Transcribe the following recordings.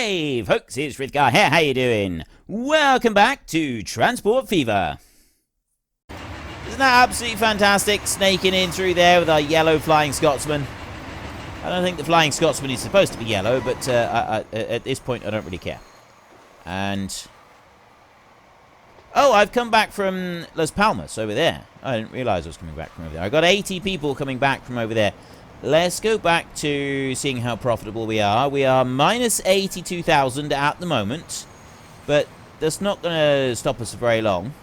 Hey folks, it's Frithgar here, how you doing? Welcome back to Transport Fever. Isn't that absolutely fantastic? Snaking in through there with our yellow Flying Scotsman. I don't think the Flying Scotsman is supposed to be yellow, but at this point I don't really care. And... oh, I've come back from Las Palmas over there. I didn't realise I was coming back from over there. I got 80 people coming back from over there. Let's go back to seeing how profitable we are. We are minus 82,000 at the moment, but that's not going to stop us for very long.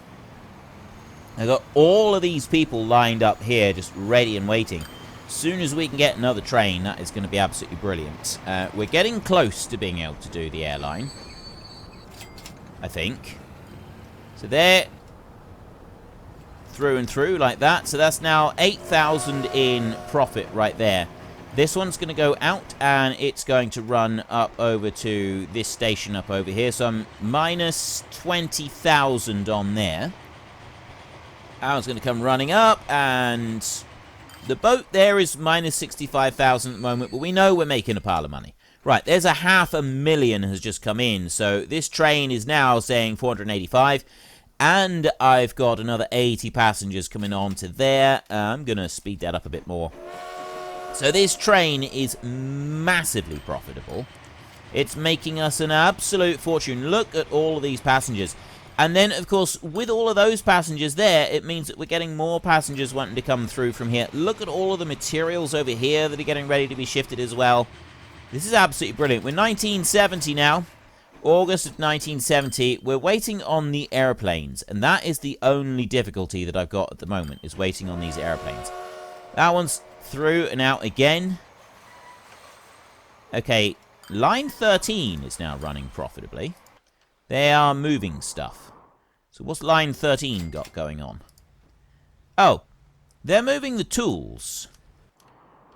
I've got all of these people lined up here, just ready and waiting. As soon as we can get another train, that is going to be absolutely brilliant. We're getting close to being able to do the airline, I think. So there, through and through like that. So that's now 8,000 in profit right there. This one's going to go out and it's going to run up over to this station up over here. So I'm minus 20,000 on there. I was going to come running up, and the boat there is minus 65,000 at the moment, but we know we're making a pile of money. Right, there's a 500,000 has just come in, so this train is now saying 485, and I've got another 80 passengers coming on to there. I'm going to speed that up a bit more. So this train is massively profitable. It's making us an absolute fortune. Look at all of these passengers. And then, of course, with all of those passengers there, it means that we're getting more passengers wanting to come through from here. Look at all of the materials over here that are getting ready to be shifted as well. This is absolutely brilliant. We're 1970 now. August of 1970. We're waiting on the airplanes. And that is the only difficulty that I've got at the moment, is waiting on these airplanes. That one's through and out again. Okay, line 13 is now running profitably. They are moving stuff. So what's line 13 got going on? Oh, they're moving the tools.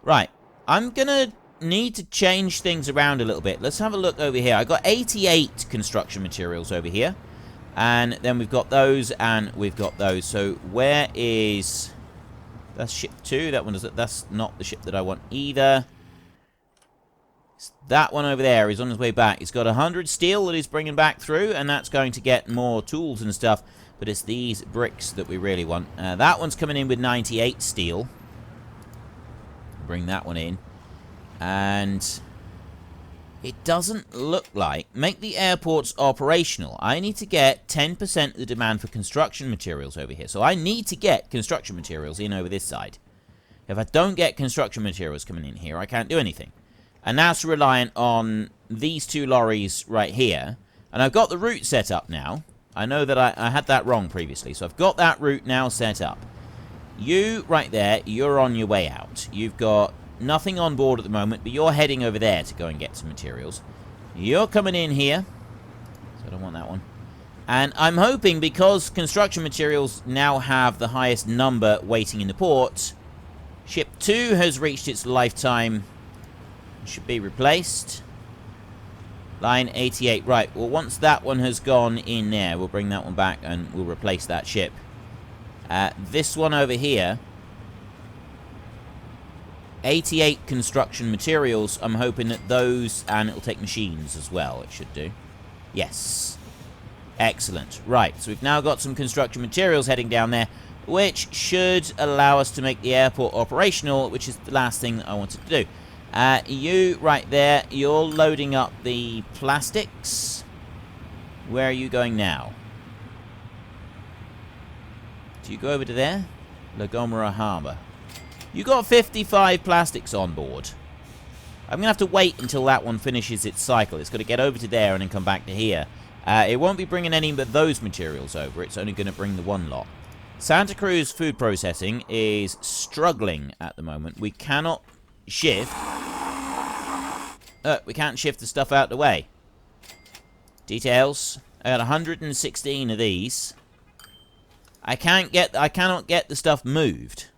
Right, I'm going to need to change things around a little bit. Let's have a look over here. I got 88 construction materials over here. And then we've got those and we've got those. So where is... that's ship 2. That one that's not the ship that I want either. That one over there is on his way back. He's got 100 steel that he's bringing back through, and that's going to get more tools and stuff. But it's these bricks that we really want. That one's coming in with 98 steel. Bring that one in. And it doesn't look like... make the airports operational. I need to get 10% of the demand for construction materials over here. So I need to get construction materials in over this side. If I don't get construction materials coming in here, I can't do anything. And that's reliant on these two lorries right here. And I've got the route set up now. I know that I had that wrong previously. So I've got that route now set up. You, right there, you're on your way out. You've got nothing on board at the moment, but you're heading over there to go and get some materials. You're coming in here. So I don't want that one. And I'm hoping, because construction materials now have the highest number waiting in the port, Ship 2 has reached its lifetime... should be replaced. Line 88. Right, well, once that one has gone in there, we'll bring that one back and we'll replace that ship. This one over here, 88 construction materials. I'm hoping that those, and it'll take machines as well, it should do. Yes. Excellent. Right, so we've now got some construction materials heading down there, which should allow us to make the airport operational, which is the last thing that I wanted to do. You, right there, you're loading up the plastics. Where are you going now? Do you go over to there? La Gomera Harbour. You got 55 plastics on board. I'm going to have to wait until that one finishes its cycle. It's got to get over to there and then come back to here. It won't be bringing any but those materials over. It's only going to bring the one lot. Santa Cruz Food Processing is struggling at the moment. We cannot shift. We can't shift the stuff out of the way. Details. I got 116 of these. I cannot get the stuff moved.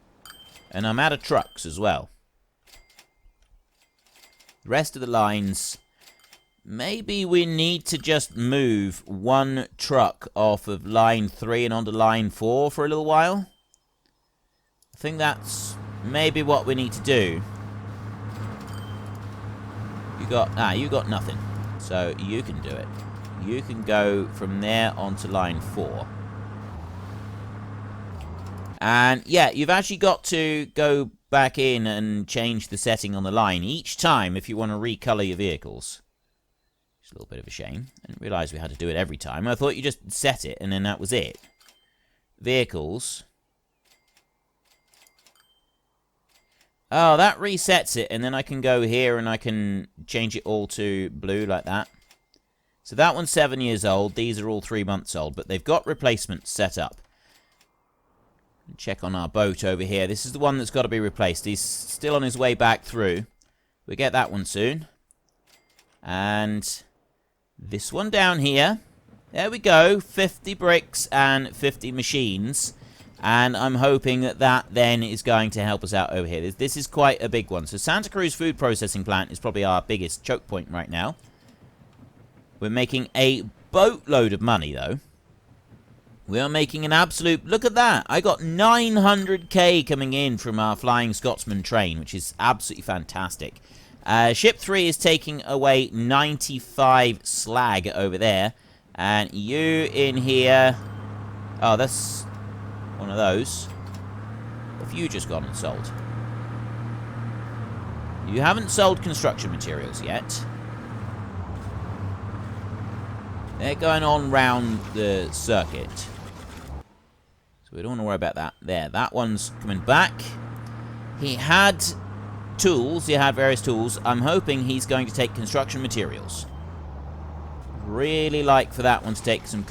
And I'm out of trucks as well. The rest of the lines... maybe we need to just move one truck off of line 3 and onto line 4 for a little while. I think that's maybe what we need to do. You got nothing. So you can do it. You can go from there onto line 4. And yeah, you've actually got to go back in and change the setting on the line each time if you want to recolor your vehicles. It's a little bit of a shame. I didn't realize we had to do it every time. I thought you just set it and then that was it. Vehicles. Oh, that resets it, and then I can go here and I can change it all to blue like that. So that one's 7 years old. These are all 3 months old, but they've got replacements set up. Check on our boat over here. This is the one that's got to be replaced. He's still on his way back through. We'll get that one soon. And this one down here. There we go. 50 bricks and 50 machines. And I'm hoping that that then is going to help us out over here. This is quite a big one. So Santa Cruz Food Processing Plant is probably our biggest choke point right now. We're making a boatload of money, though. We are making an absolute... Look at that! I got 900k coming in from our Flying Scotsman train, which is absolutely fantastic. Ship 3 is taking away 95 slag over there. And you in here... Oh, that's... one of those. What have you just gone and sold? You haven't sold construction materials yet. They're going on round the circuit. So we don't want to worry about that. There, that one's coming back. He had tools. He had various tools. I'm hoping he's going to take construction materials. Really like for that one to take some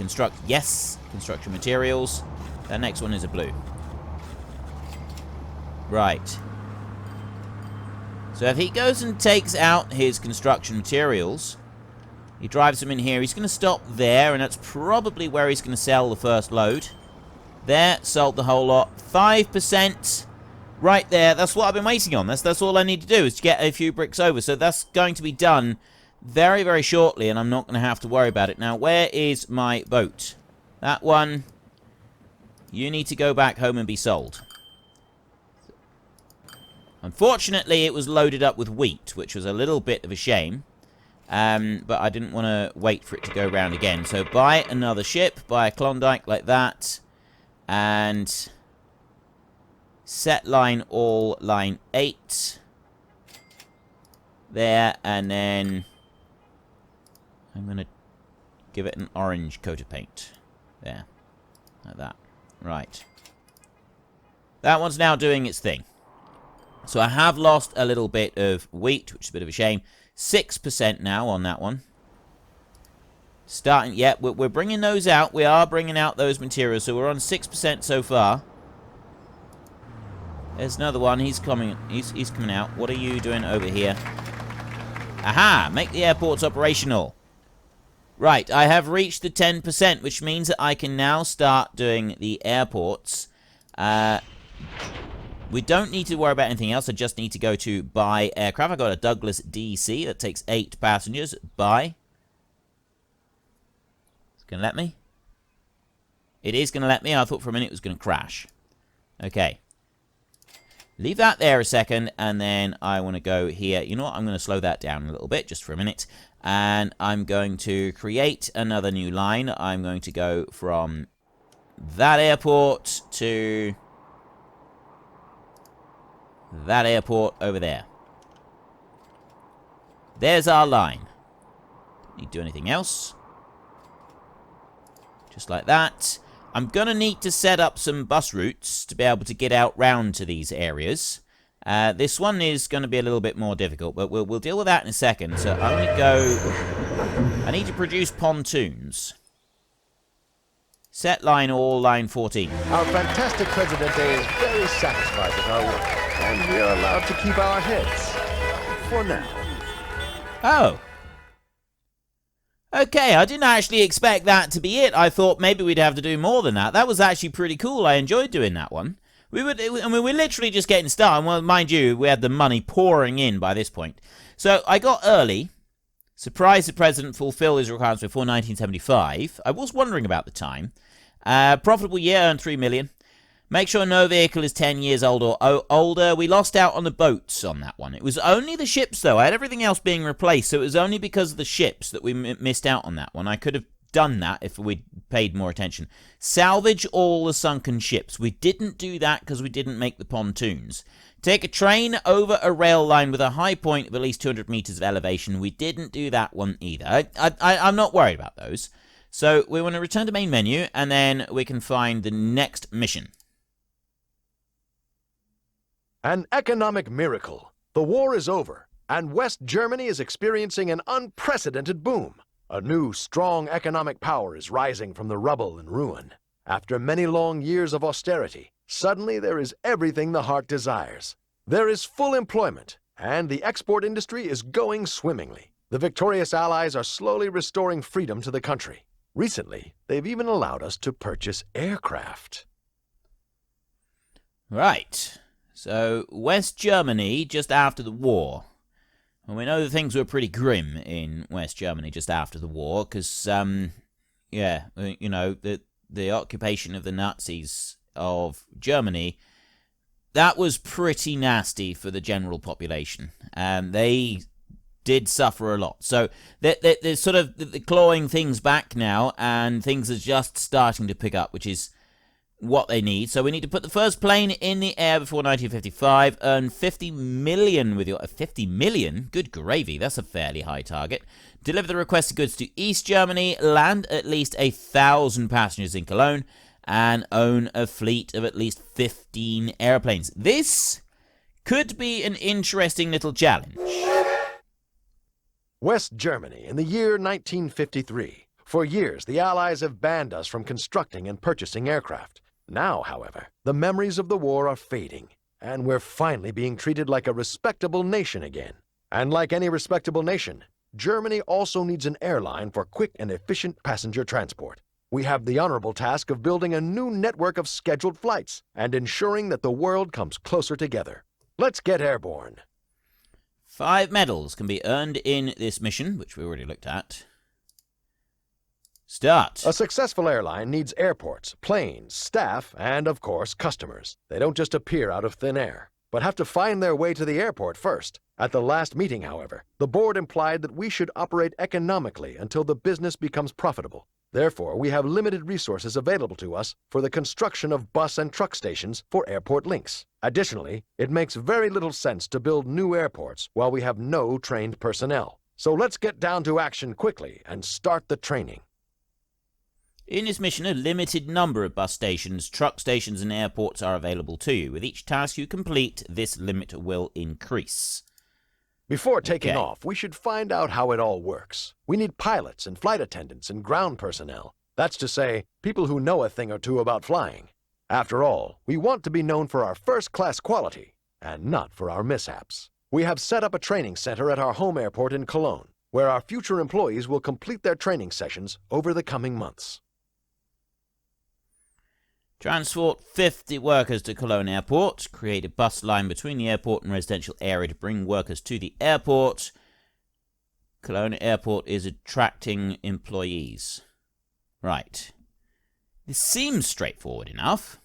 Yes, construction materials. That next one is a blue. Right. So if he goes and takes out his construction materials, he drives them in here. He's going to stop there, and that's probably where he's going to sell the first load. There, sold the whole lot. 5% right there. That's what I've been waiting on. That's all I need to do is to get a few bricks over. So that's going to be done very, very shortly, and I'm not going to have to worry about it. Now, where is my boat? That one... You need to go back home and be sold. Unfortunately, it was loaded up with wheat, which was a little bit of a shame. But I didn't want to wait for it to go round again. So buy another ship, buy a Klondike like that. And set line all line 8. There, and then I'm going to give it an orange coat of paint. There, like that. Right. That one's now doing its thing. So I have lost a little bit of wheat, which is a bit of a shame. 6% now on that one. Starting, yeah, we're bringing those out. We are bringing out those materials. So we're on 6% so far. There's another one. He's coming. He's coming out. What are you doing over here? Aha! Make the airports operational. Right, I have reached the 10%, which means that I can now start doing the airports. We don't need to worry about anything else. I just need to go to buy aircraft. I've got a Douglas DC that takes 8 passengers. Buy. It's going to let me? It is going to let me. I thought for a minute it was going to crash. Okay. Leave that there a second, and then I want to go here. You know what? I'm going to slow that down a little bit, just for a minute. And I'm going to create another new line. I'm going to go from that airport to that airport over there. There's our line. Don't need to do anything else. Just like that. I'm going to need to set up some bus routes to be able to get out round to these areas. This one is going to be a little bit more difficult, but we'll deal with that in a second. So I'm going to go... I need to produce pontoons. Set line all, line 14. Our fantastic Presidente is very satisfied with our work, and we are allowed to keep our heads. For now. Oh. Okay, I didn't actually expect that to be it. I thought maybe we'd have to do more than that. That was actually pretty cool. I enjoyed doing that one. We're literally just getting started. Well, mind you, we had the money pouring in by this point. So I got early. Surprised the president fulfilled his requirements before 1975. I was wondering about the time. Profitable year, earned $3 million. Make sure no vehicle is 10 years old or older. We lost out on the boats on that one. It was only the ships, though. I had everything else being replaced, so it was only because of the ships that we missed out on that one. I could have done that if we'd paid more attention. Salvage all the sunken ships. We didn't do that because we didn't make the pontoons. Take a train over a rail line with a high point of at least 200 meters of elevation. We didn't do that one either. I'm not worried about those. So we want to return to main menu, and then we can find the next mission. An economic miracle. The war is over, and West Germany is experiencing an unprecedented boom. A new, strong economic power is rising from the rubble and ruin. After many long years of austerity, suddenly there is everything the heart desires. There is full employment, and the export industry is going swimmingly. The victorious Allies are slowly restoring freedom to the country. Recently, they've even allowed us to purchase aircraft. Right. So, West Germany just after the war. Well, we know that things were pretty grim in West Germany just after the war, because, yeah, you know, the occupation of the Nazis of Germany, that was pretty nasty for the general population. They did suffer a lot. So they're sort of clawing things back now, and things are just starting to pick up, which is what they need. So we need to put the first plane in the air before 1955, earn 50 million with your... 50 million? Good gravy, that's a fairly high target. Deliver the requested goods to East Germany, land at least 1,000 passengers in Cologne, and own a fleet of at least 15 airplanes. This could be an interesting little challenge. West Germany in the year 1953. For years, the Allies have banned us from constructing and purchasing aircraft. Now, however, the memories of the war are fading, and we're finally being treated like a respectable nation again. And like any respectable nation, Germany also needs an airline for quick and efficient passenger transport. We have the honorable task of building a new network of scheduled flights and ensuring that the world comes closer together. Let's get airborne. 5 medals can be earned in this mission, which we already looked at. Start. A successful airline needs airports, planes, staff, and, of course, customers. They don't just appear out of thin air, but have to find their way to the airport first. At the last meeting, however, the board implied that we should operate economically until the business becomes profitable. Therefore, we have limited resources available to us for the construction of bus and truck stations for airport links. Additionally, it makes very little sense to build new airports while we have no trained personnel. So let's get down to action quickly and start the training. In this mission, a limited number of bus stations, truck stations, and airports are available to you. With each task you complete, this limit will increase. Before taking off, we should find out how it all works. We need pilots and flight attendants and ground personnel. That's to say, people who know a thing or two about flying. After all, we want to be known for our first-class quality, and not for our mishaps. We have set up a training center at our home airport in Cologne, where our future employees will complete their training sessions over the coming months. Transport 50 workers to Cologne Airport. Create a bus line between the airport and residential area to bring workers to the airport. Cologne Airport is attracting employees. Right. This seems straightforward enough.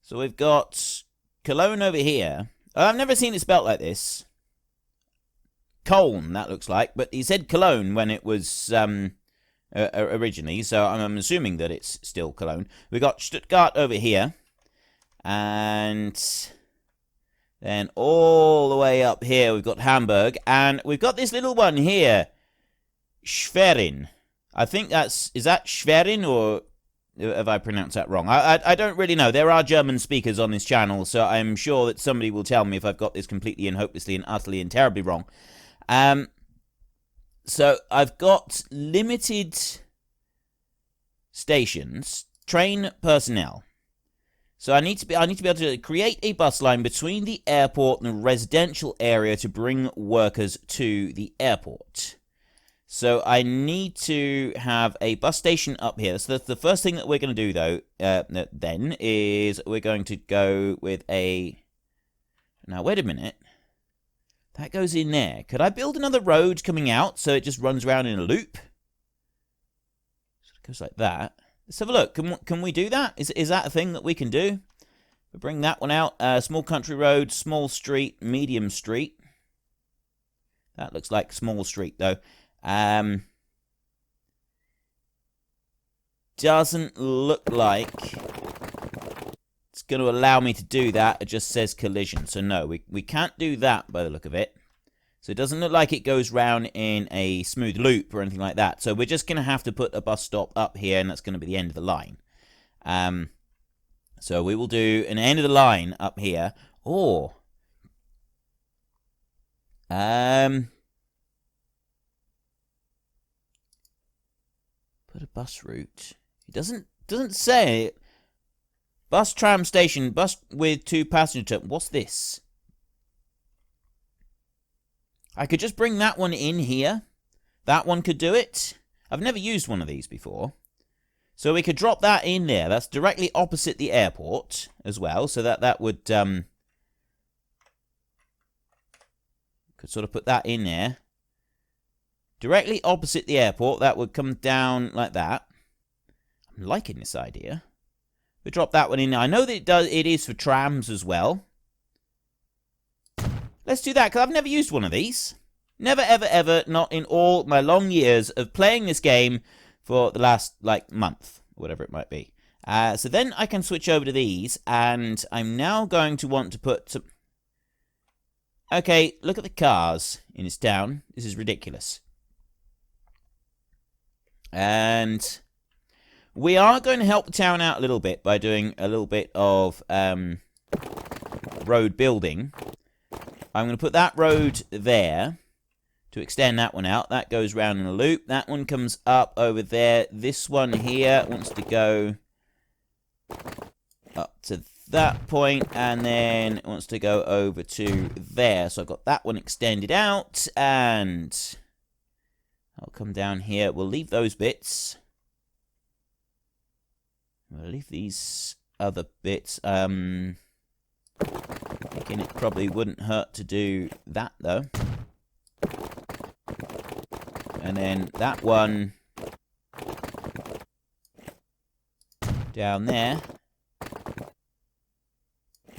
So we've got Cologne over here. I've never seen it spelt like this. Cologne, that looks like. But he said Cologne when it was... originally, so I'm assuming that it's still Cologne. We've got Stuttgart over here, and then all the way up here we've got Hamburg, and we've got this little one here, Schwerin. I think is that Schwerin, or have I pronounced that wrong? I don't really know. There are German speakers on this channel, so I'm sure that somebody will tell me if I've got this completely and hopelessly and utterly and terribly wrong. So I've got limited stations, train personnel. So I need to be able to create a bus line between the airport and the residential area to bring workers to the airport. So I need to have a bus station up here. So the first thing that we're going to do, though, then is we're going to go with a... Now, wait a minute. That goes in there. Could I build another road coming out so it just runs around in a loop? So it goes like that. Let's have a look. Can we do that? Is that a thing that we can do? We bring that one out. Small country road, small street, medium street. That looks like small street though. Doesn't look like it's going to allow me to do that. It just says collision. So no, we can't do that by the look of it. So it doesn't look like it goes round in a smooth loop or anything like that. So we're just going to have to put a bus stop up here, and that's going to be the end of the line. So we will do an end of the line up here. Or put a bus route. It doesn't say it. Bus tram station, bus with 2 passenger. What's this? I could just bring that one in here. That one could do it. I've never used one of these before. So we could drop that in there. That's directly opposite the airport as well. So that would... could sort of put that in there. Directly opposite the airport. That would come down like that. I'm liking this idea. We drop that one in there. I know that it is for trams as well. Let's do that, because I've never used one of these. Never, ever, ever, not in all my long years of playing this game for the last, like, month, whatever it might be. So then I can switch over to these, and I'm now going to want to put some... Okay, look at the cars in this town. This is ridiculous. And we are going to help the town out a little bit by doing a little bit of road building. I'm going to put that road there to extend that one out. That goes round in a loop. That one comes up over there. This one here wants to go up to that point, and then it wants to go over to there. So I've got that one extended out, and I'll come down here. We'll leave those bits. We'll leave these other bits. Thinking it probably wouldn't hurt to do that, though. And then that one down there.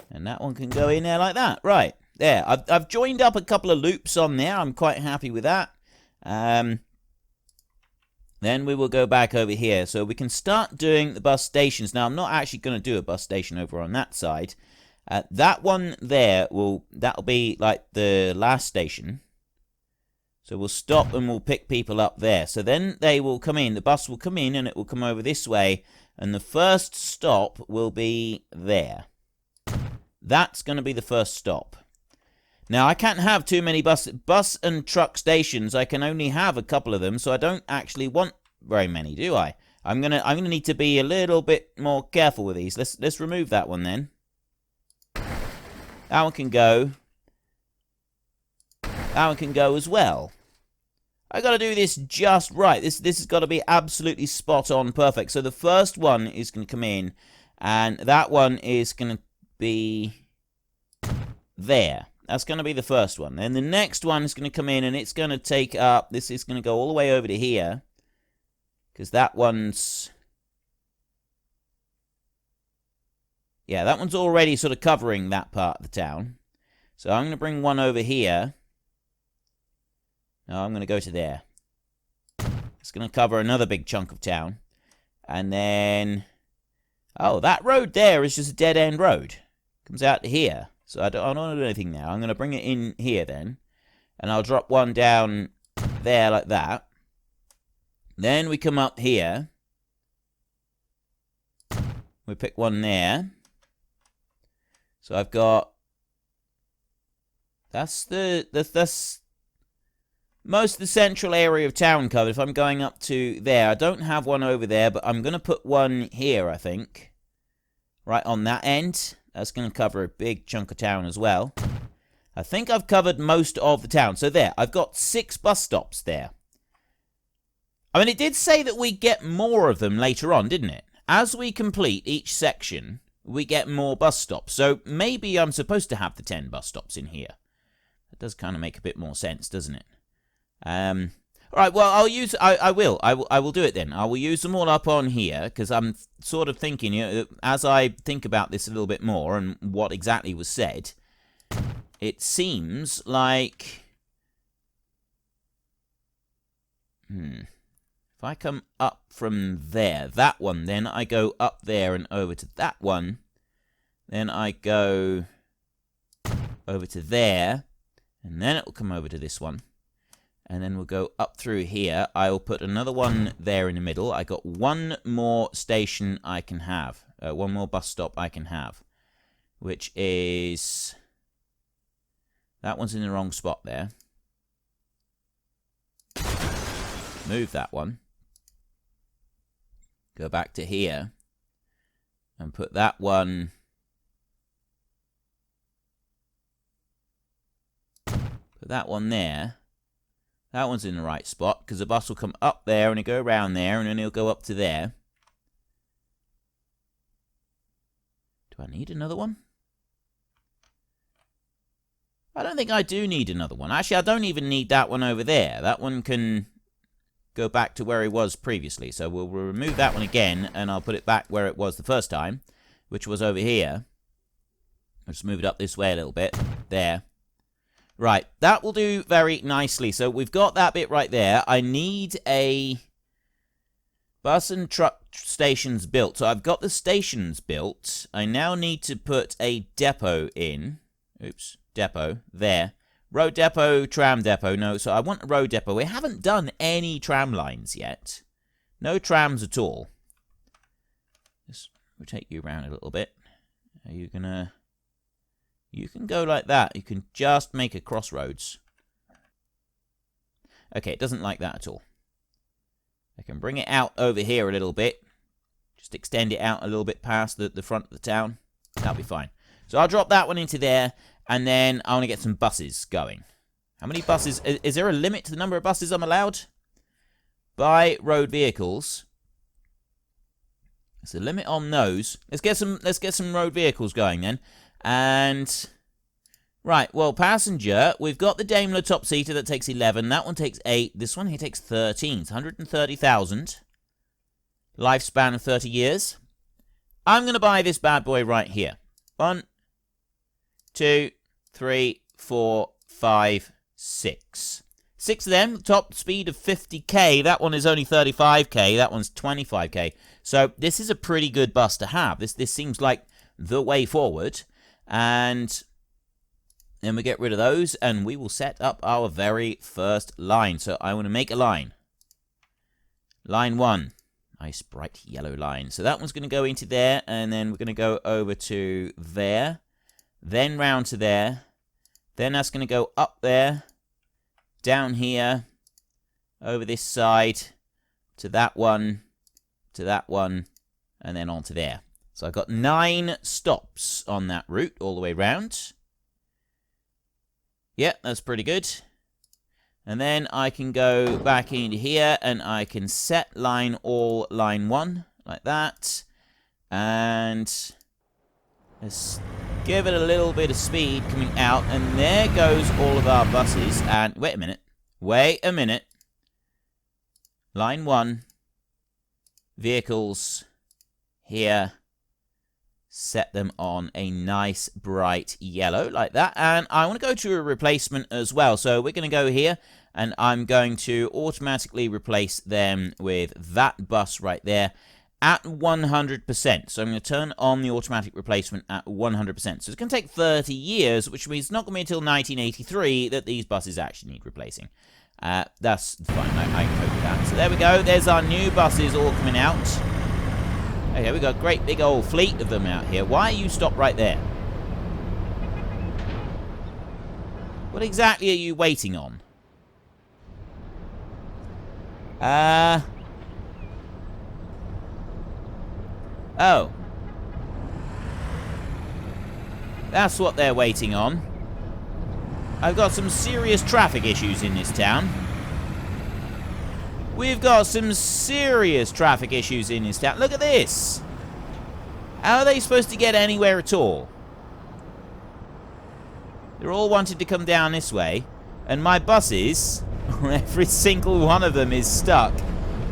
And that one can go in there like that. Right, there. I've joined up a couple of loops on there. I'm quite happy with that. Then we will go back over here. So we can start doing the bus stations. Now, I'm not actually going to do a bus station over on that side. That one there, that'll be like the last station. So we'll stop and we'll pick people up there. So then they will come in. The bus will come in and it will come over this way. And the first stop will be there. That's going to be the first stop. Now, I can't have too many bus and truck stations. I can only have a couple of them, so I don't actually want very many, do I? I'm gonna need to be a little bit more careful with these. Let's remove that one then. That one can go. That one can go as well. I got to do this just right. This has got to be absolutely spot on perfect. So the first one is going to come in, and that one is going to be there. That's going to be the first one. Then the next one is going to come in, and it's going to take up... This is going to go all the way over to here. Because that one's... Yeah, that one's already sort of covering that part of the town. So I'm going to bring one over here. No, I'm going to go to there. It's going to cover another big chunk of town. And then... Oh, that road there is just a dead-end road. Comes out to here. So I don't want to do anything now. I'm going to bring it in here then. And I'll drop one down there like that. Then we come up here. We pick one there. So I've got... That's most of the central area of town covered. If I'm going up to there. I don't have one over there, but I'm going to put one here, I think. Right on that end. That's going to cover a big chunk of town as well. I think I've covered most of the town. So there, I've got 6 bus stops there. I mean, it did say that we get more of them later on, didn't it? As we complete each section, we get more bus stops. So maybe I'm supposed to have the 10 bus stops in here. That does kind of make a bit more sense, doesn't it? All right, well, I'll use... I will do it then. I will use them all up on here, because I'm sort of thinking, you know, as I think about this a little bit more and what exactly was said, it seems like... If I come up from there, that one, then I go up there and over to that one, then I go over to there, and then it will come over to this one. And then we'll go up through here. I will put another one there in the middle. I got one more station I can have. One more bus stop I can have. Which is... That one's in the wrong spot there. Move that one. Go back to here. And put that one... Put that one there. That one's in the right spot, because the bus will come up there, and it'll go around there, and then it'll go up to there. Do I need another one? I don't think I do need another one. Actually, I don't even need that one over there. That one can go back to where it was previously. So we'll remove that one again, and I'll put it back where it was the first time, which was over here. I'll just move it up this way a little bit. There. Right, that will do very nicely. So we've got that bit right there. I need a bus and truck stations built. So I've got the stations built. I now need to put a depot in. Oops, depot, there. Road depot, tram depot. No, so I want a road depot. We haven't done any tram lines yet. No trams at all. Just rotate you around a little bit. Are you gonna... You can go like that. You can just make a crossroads. Okay, it doesn't like that at all. I can bring it out over here a little bit. Just extend it out a little bit past the front of the town. That'll be fine. So I'll drop that one into there, and then I want to get some buses going. How many buses? Is there a limit to the number of buses I'm allowed? By road vehicles. There's a limit on those. Let's get some road vehicles going then. And, right, well, passenger, we've got the Daimler top-seater that takes 11. That one takes 8. This one here takes 13. It's 130,000. Lifespan of 30 years. I'm going to buy this bad boy right here. 1, 2, 3, 4, 5, 6. 6 of them, top speed of 50k. That one is only 35k. That one's 25k. So this is a pretty good bus to have. This seems like the way forward. And then we get rid of those, and we will set up our very first line. So I want to make a line. Line 1. Nice bright yellow line. So that one's going to go into there, and then we're going to go over to there. Then round to there. Then that's going to go up there. Down here. Over this side. To that one. To that one. And then onto there. So I've got 9 stops on that route all the way round. Yeah, that's pretty good. And then I can go back into here and I can set line 1 like that. And let's give it a little bit of speed coming out. And there goes all of our buses. And wait a minute. Wait a minute. Line 1. Vehicles here. Set them on a nice bright yellow like that. And I want to go to a replacement as well. So we're going to go here and I'm going to automatically replace them with that bus right there at 100%. So I'm going to turn on the automatic replacement at 100%. So it's going to take 30 years, which means it's not going to be until 1983 that these buses actually need replacing. That's fine. I can cope with that. So there we go. There's our new buses all coming out. Okay, we've got a great big old fleet of them out here. Why are you stopped right there? What exactly are you waiting on? Oh. That's what they're waiting on. I've got some serious traffic issues in this town. We've got some serious traffic issues in this town. Look at this. How are they supposed to get anywhere at all? They're all wanting to come down this way. And my buses Every single one of them is stuck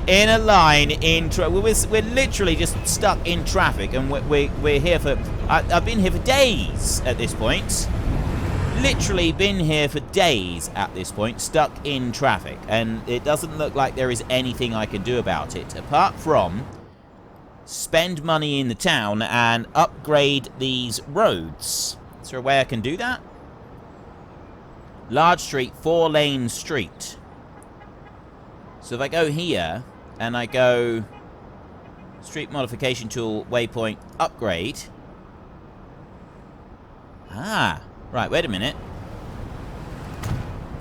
in a line in we're literally just stuck in traffic, and we're here for I've been here for days at this point. Literally been here for days at this point, stuck in traffic, and it doesn't look like there is anything I can do about it apart from spend money in the town and upgrade these roads. Is there a way I can do that? Large street, 4-lane street. So if I go here and I go street modification tool, waypoint, upgrade. Ah, right, wait a minute.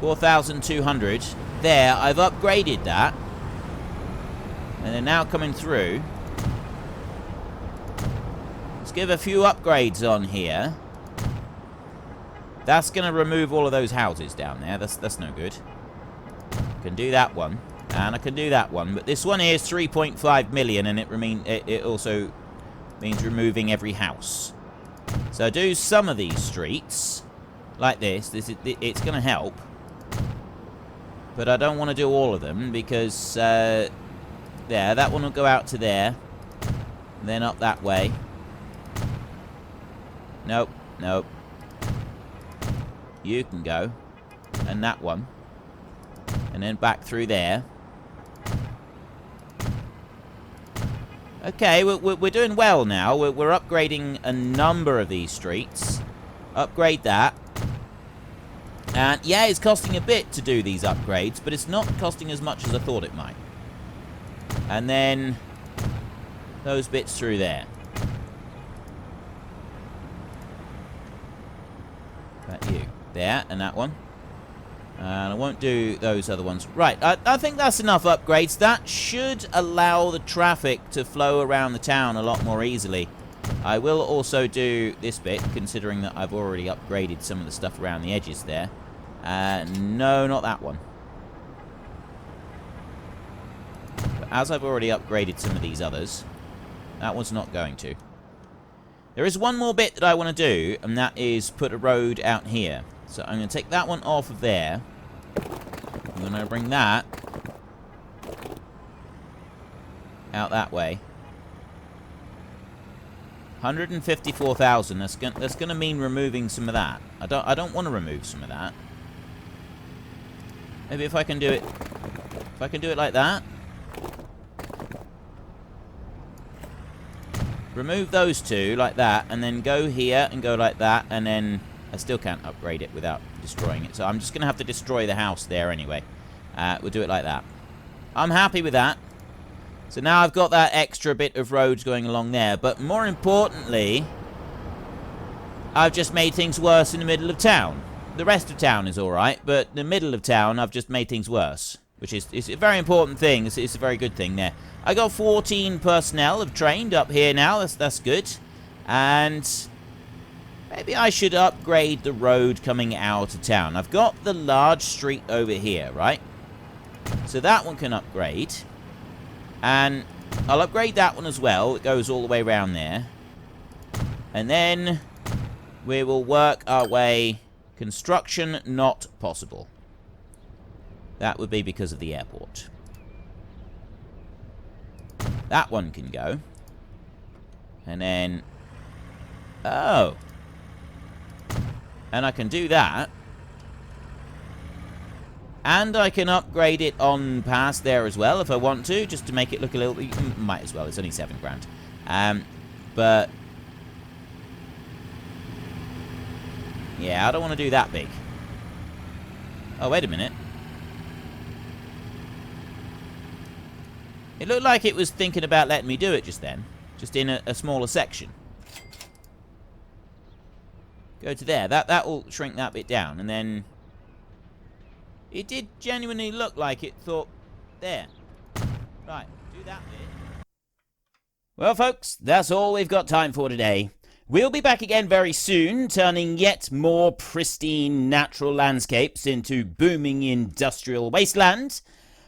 4,200. There, I've upgraded that. And they're now coming through. Let's give a few upgrades on here. That's going to remove all of those houses down there. That's no good. Can do that one. And I can do that one. But this one here is 3.5 million, and it also means removing every house. So do some of these streets like this. It's going to help. But I don't want to do all of them because there, that one will go out to there. And then up that way. Nope, nope. You can go. And that one. And then back through there. Okay, we're doing well now. We're upgrading a number of these streets. Upgrade that. And yeah, it's costing a bit to do these upgrades, but it's not costing as much as I thought it might. And then those bits through there. That you. There, and that one. And I won't do those other ones. Right, I think that's enough upgrades. That should allow the traffic to flow around the town a lot more easily. I will also do this bit, considering that I've already upgraded some of the stuff around the edges there. No, not that one. But as I've already upgraded some of these others, that one's not going to. There is one more bit that I want to do, and that is put a road out here. So I'm going to take that one off of there. I'm going to bring that out that way. 154,000. That's going to mean removing some of that. I don't want to remove some of that. Maybe if I can do it. If I can do it like that. Remove those two like that, and then go here and go like that, and then I still can't upgrade it without destroying it. So I'm just going to have to destroy the house there anyway. We'll do it like that. I'm happy with that. So now I've got that extra bit of roads going along there. But more importantly, I've just made things worse in the middle of town. The rest of town is alright, but the middle of town I've just made things worse. Which is a very important thing. It's a very good thing there. I got 14 personnel have trained up here now. That's good. And maybe I should upgrade the road coming out of town. I've got the large street over here, right? So that one can upgrade. And I'll upgrade that one as well. It goes all the way around there. And then we will work our way. Construction not possible. That would be because of the airport. That one can go. And then... oh. And I can do that. And I can upgrade it on past there as well if I want to, just to make it look a little... might as well, it's only 7 grand. But... yeah, I don't want to do that big. Oh, wait a minute. It looked like it was thinking about letting me do it just then. Just in a smaller section. Go to there. That will shrink that bit down. And then... it did genuinely look like it thought... there. Right. Do that bit. Well, folks, that's all we've got time for today. We'll be back again very soon, turning yet more pristine natural landscapes into booming industrial wasteland.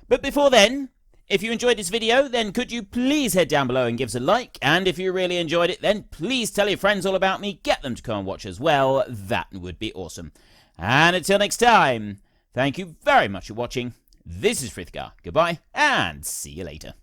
But before then... if you enjoyed this video, then could you please head down below and give us a like? And if you really enjoyed it, then please tell your friends all about me. Get them to come and watch as well. That would be awesome. And until next time, thank you very much for watching. This is Frithgar. Goodbye, and see you later.